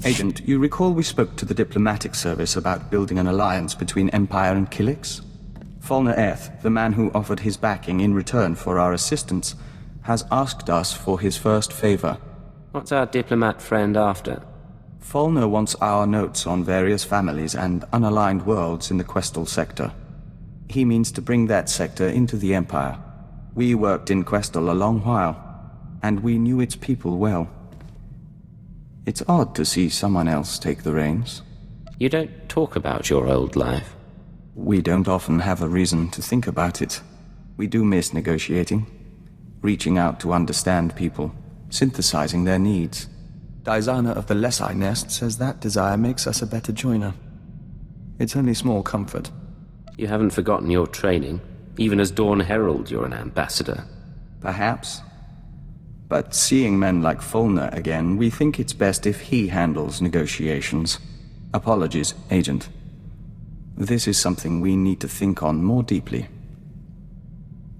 Agent, you recall we spoke to the diplomatic service about building an alliance between Empire and Killik? Faulner, the man who offered his backing in return for our assistance, has asked us for his first favor. What's our diplomat friend after? Faulner wants our notes on various families and unaligned worlds in the Questal sector. He means to bring that sector into the Empire. We worked in Questal a long while, and we knew its people well. It's odd to see someone else take the reins. You don't talk about your old life. We don't often have a reason to think about it. We do miss negotiating, reaching out to understand people, synthesizing their needs. Dizana of the Lesai Nest says that desire makes us a better joiner. It's only small comfort. You haven't forgotten your training. Even as Dawn Herald, you're an ambassador. Perhaps. But seeing men like Faulner again, we think it's best if he handles negotiations. Apologies, Agent. This is something we need to think on more deeply.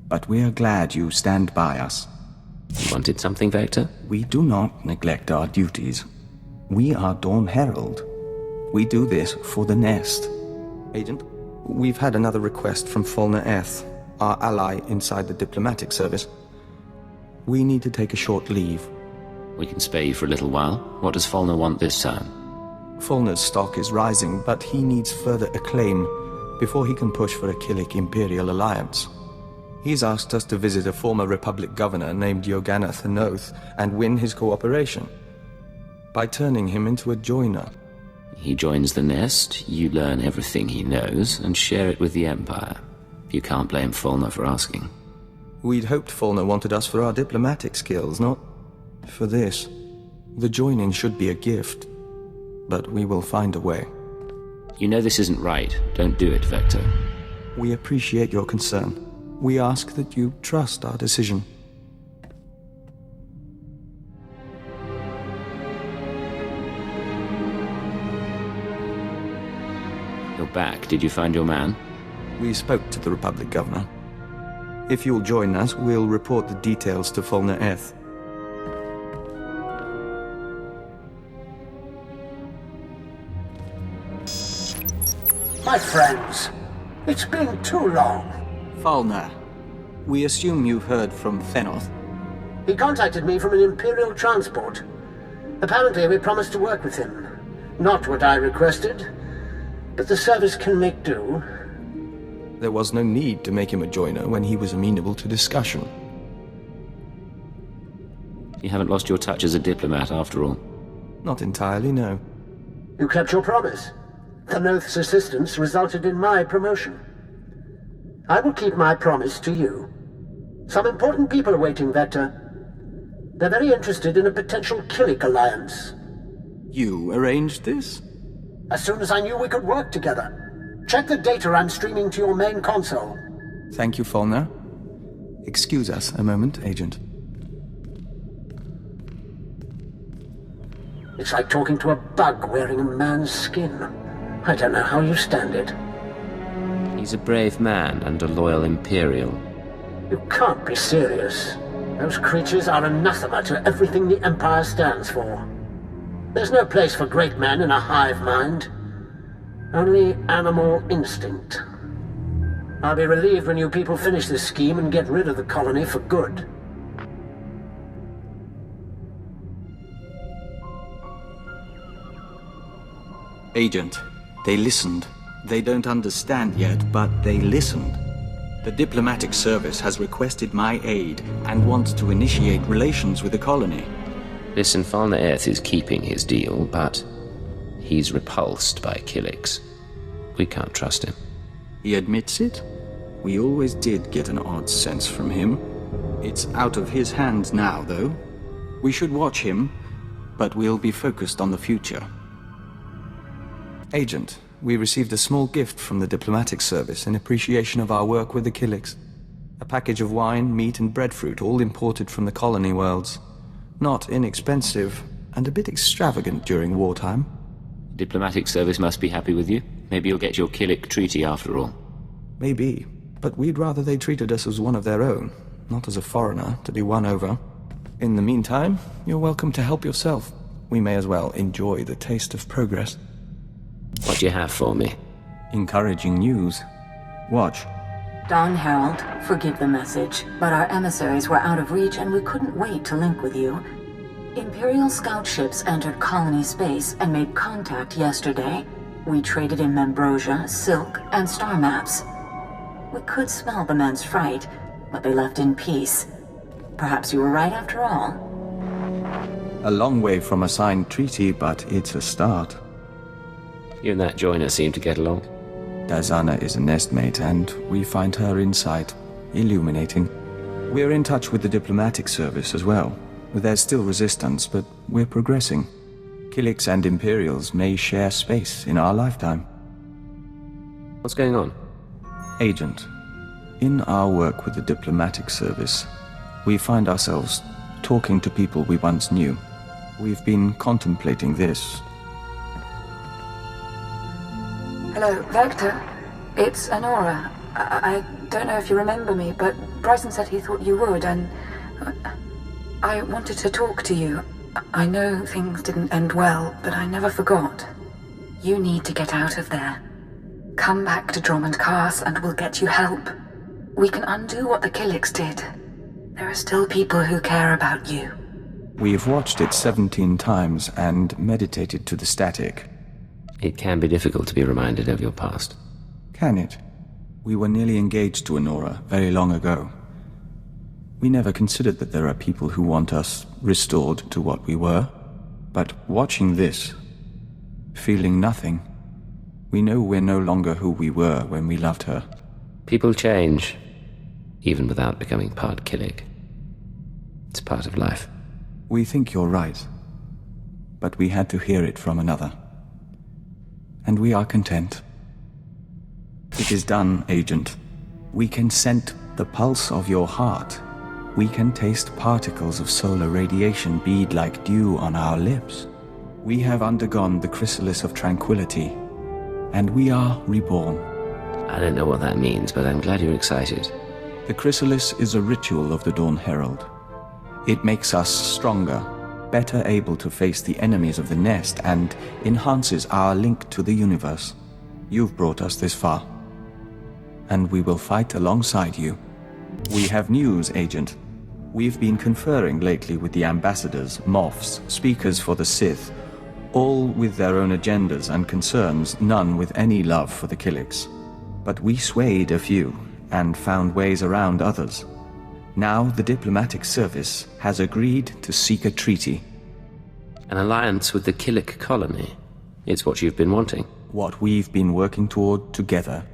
But we are glad you stand by us. You wanted something, Vector? We do not neglect our duties. We are Dawn Herald. We do this for the Nest. Agent, we've had another request from Faulner, our ally inside the diplomatic service. We need to take a short leave. We can spare you for a little while. What does Faulner want this time? Faulner's stock is rising, but he needs further acclaim before he can push for a Killik Imperial alliance. He's asked us to visit a former Republic governor named Yoganath Anoth and win his cooperation by turning him into a joiner. He joins the Nest, you learn everything he knows, and share it with the Empire. You can't blame Faulner for asking. We'd hoped Faulner wanted us for our diplomatic skills, not for this. The joining should be a gift, but we will find a way. You know this isn't right. Don't do it, Vector. We appreciate your concern. We ask that you trust our decision. You're back. Did you find your man? We spoke to the Republic governor. If you'll join us, we'll report the details to Faulner. My friends, it's been too long. Faulner, we assume you've heard from Thenoth. He contacted me from an Imperial transport. Apparently we promised to work with him. Not what I requested, but the service can make do. There was no need to make him a joiner when he was amenable to discussion. You haven't lost your touch as a diplomat after all. Not entirely, no. You kept your promise. Thenoth's assistance resulted in my promotion. I will keep my promise to you. Some important people are waiting, Vector. They're very interested in a potential Killik alliance. You arranged this? As soon as I knew we could work together. Check the data I'm streaming to your main console. Thank you, Faulner. Excuse us a moment, Agent. It's like talking to a bug wearing a man's skin. I don't know how you stand it. He's a brave man and a loyal Imperial. You can't be serious. Those creatures are anathema to everything the Empire stands for. There's no place for great men in a hive mind. Only animal instinct. I'll be relieved when you people finish this scheme and get rid of the colony for good. Agent, they listened. They don't understand yet, but they listened. The diplomatic service has requested my aid and wants to initiate relations with the colony. Listen, Faulner is keeping his deal, but he's repulsed by Killiks. We can't trust him. He admits it? We always did get an odd sense from him. It's out of his hands now, though. We should watch him, but we'll be focused on the future. Agent, we received a small gift from the diplomatic service in appreciation of our work with the Killiks. A package of wine, meat, and breadfruit, all imported from the colony worlds. Not inexpensive, and a bit extravagant during wartime. Diplomatic service must be happy with you. Maybe you'll get your Killik treaty after all. Maybe, but we'd rather they treated us as one of their own, not as a foreigner to be won over. In the meantime, you're welcome to help yourself. we may as well enjoy the taste of progress. What do you have for me? Encouraging news. Watch. Dawn Herald, forgive the message, but our emissaries were out of reach and we couldn't wait to link with you. Imperial scout ships entered colony space and made contact yesterday. We traded in Membrosia, Silk, and star maps. We could smell the men's fright, but they left in peace. Perhaps you were right after all. A long way from a signed treaty, but it's a start. You and that joiner seem to get along. Dazana is a nestmate, and we find her insight illuminating. We're in touch with the diplomatic service as well. There's still resistance, but we're progressing. Killiks and Imperials may share space in our lifetime. What's going on? Agent, in our work with the diplomatic service, we find ourselves talking to people we once knew. We've been contemplating this. Hello, Vector. It's Anora. I don't know if you remember me, but Bryson said he thought you would, and I wanted to talk to you. I know things didn't end well, but I never forgot. You need to get out of there. Come back to Drummond Cast and we'll get you help. We can undo what the Killiks did. There are still people who care about you. We've watched it 17 times and meditated to the static. It can be difficult to be reminded of your past. Can it? We were nearly engaged to Anora very long ago. We never considered that there are people who want us restored to what we were. But watching this, feeling nothing, we know we're no longer who we were when we loved her. People change, even without becoming part Killik. It's part of life. We think you're right, but we had to hear it from another. And we are content. It is done, Agent. We can scent the pulse of your heart. We can taste particles of solar radiation bead like dew on our lips. We have undergone the chrysalis of tranquility, and we are reborn. I don't know what that means, but I'm glad you're excited. The chrysalis is a ritual of the Dawn Herald. It makes us stronger, better able to face the enemies of the nest, and enhances our link to the universe. You've brought us this far, and we will fight alongside you. We have news, Agent. We've been conferring lately with the ambassadors, moffs, speakers for the Sith, all with their own agendas and concerns, none with any love for the Killiks. But we swayed a few, and found ways around others. Now the diplomatic service has agreed to seek a treaty. An alliance with the Killik colony. It's what you've been wanting. What we've been working toward together.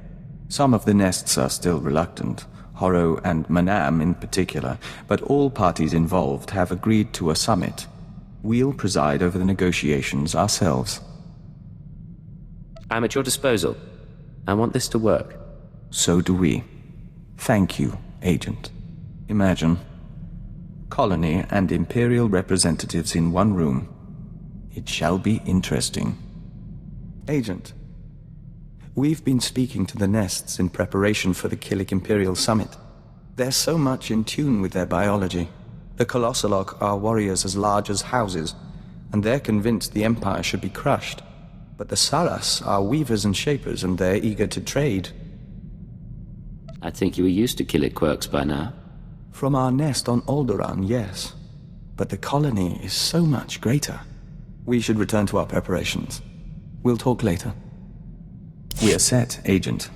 Some of the nests are still reluctant, Horro and Manam in particular, but all parties involved have agreed to a summit. We'll preside over the negotiations ourselves. I'm at your disposal. I want this to work. So do we. Thank you, Agent. Imagine. Colony and Imperial representatives in one room. It shall be interesting. Agent, we've been speaking to the nests in preparation for the Killik Imperial Summit. They're so much in tune with their biology. The Colossalok are warriors as large as houses, and they're convinced the Empire should be crushed. But the Saras are weavers and shapers, and they're eager to trade. I think you were used to Killik quirks by now. From our nest on Alderaan, yes. But the colony is so much greater. We should return to our preparations. We'll talk later. We are set, Agent.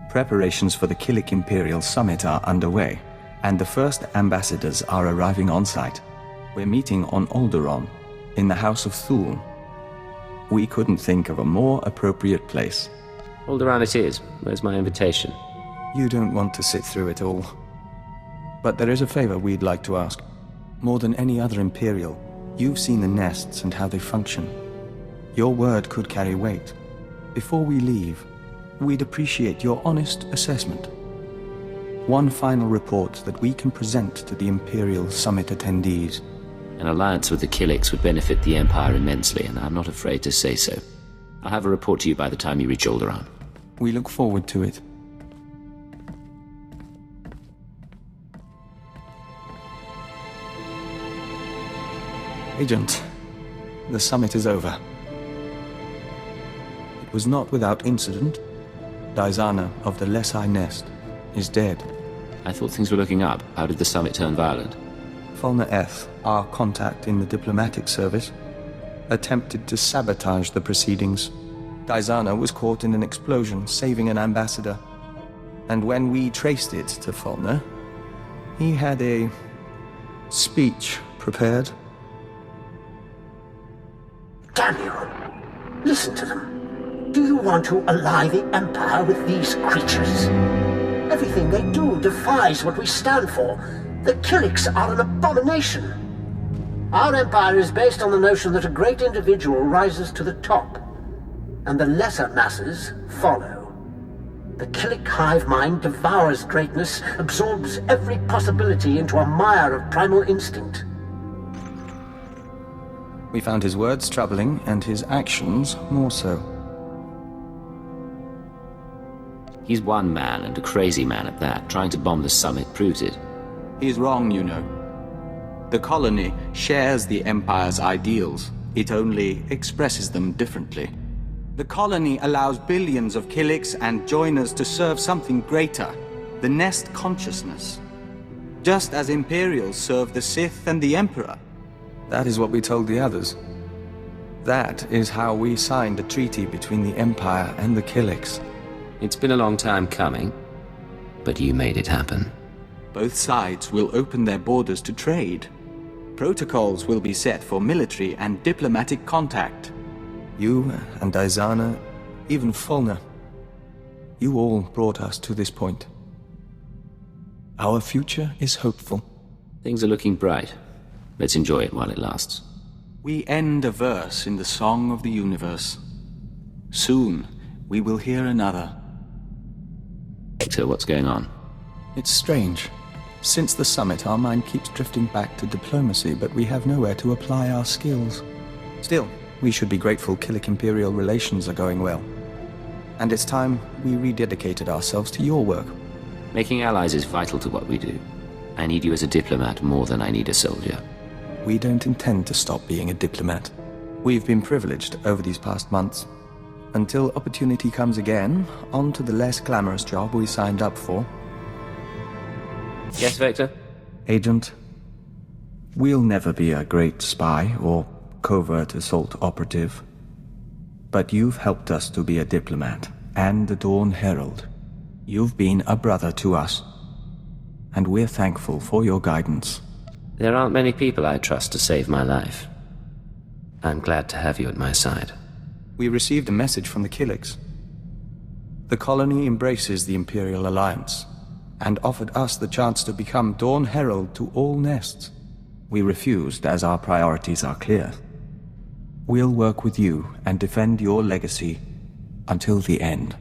Preparations for the Killik Imperial Summit are underway, and the first ambassadors are arriving on site. We're meeting on Alderaan, in the House of Thule. We couldn't think of a more appropriate place. Alderaan it is. Where's my invitation? You don't want to sit through it all. But there is a favor we'd like to ask. More than any other Imperial, you've seen the nests and how they function. Your word could carry weight. Before we leave, we'd appreciate your honest assessment. One final report that we can present to the Imperial Summit attendees. An alliance with the Killiks would benefit the Empire immensely, and I'm not afraid to say so. I'll have a report to you by the time you reach Alderaan. We look forward to it. Agent, the summit is over. It was not without incident. Dizana of the Lesai Nest is dead. I thought things were looking up. How did the summit turn violent? Faulner F, our contact in the diplomatic service, attempted to sabotage the proceedings. Dizana was caught in an explosion, saving an ambassador. And when we traced it to Faulner, he had a speech prepared. Damn you! Listen to them. Do you want to ally the Empire with these creatures? Everything they do defies what we stand for. The Killiks are an abomination. Our Empire is based on the notion that a great individual rises to the top, and the lesser masses follow. The Killik hive mind devours greatness, absorbs every possibility into a mire of primal instinct. We found his words troubling, and his actions more so. He's one man, and a crazy man at that. Trying to bomb the summit proves it. He's wrong, you know. The colony shares the Empire's ideals. It only expresses them differently. The colony allows billions of Killiks and joiners to serve something greater, the Nest consciousness. Just as Imperials serve the Sith and the Emperor. That is what we told the others. That is how we signed a treaty between the Empire and the Killiks. It's been a long time coming, but you made it happen. Both sides will open their borders to trade. Protocols will be set for military and diplomatic contact. You and Dizana, even Faulner, you all brought us to this point. Our future is hopeful. Things are looking bright. Let's enjoy it while it lasts. We end a verse in the song of the universe. Soon, we will hear another. Victor, what's going on? It's strange. Since the summit, our mind keeps drifting back to diplomacy, but we have nowhere to apply our skills. Still, we should be grateful Killik-Imperial relations are going well. And it's time we rededicated ourselves to your work. Making allies is vital to what we do. I need you as a diplomat more than I need a soldier. We don't intend to stop being a diplomat. We've been privileged over these past months. Until opportunity comes again, on to the less glamorous job we signed up for. Yes, Vector? Agent, we'll never be a great spy or covert assault operative. But you've helped us to be a diplomat and a Dawn Herald. You've been a brother to us, and we're thankful for your guidance. There aren't many people I trust to save my life. I'm glad to have you at my side. We received a message from the Killiks. The colony embraces the Imperial Alliance, and offered us the chance to become Dawn Herald to all nests. We refused, as our priorities are clear. We'll work with you and defend your legacy until the end.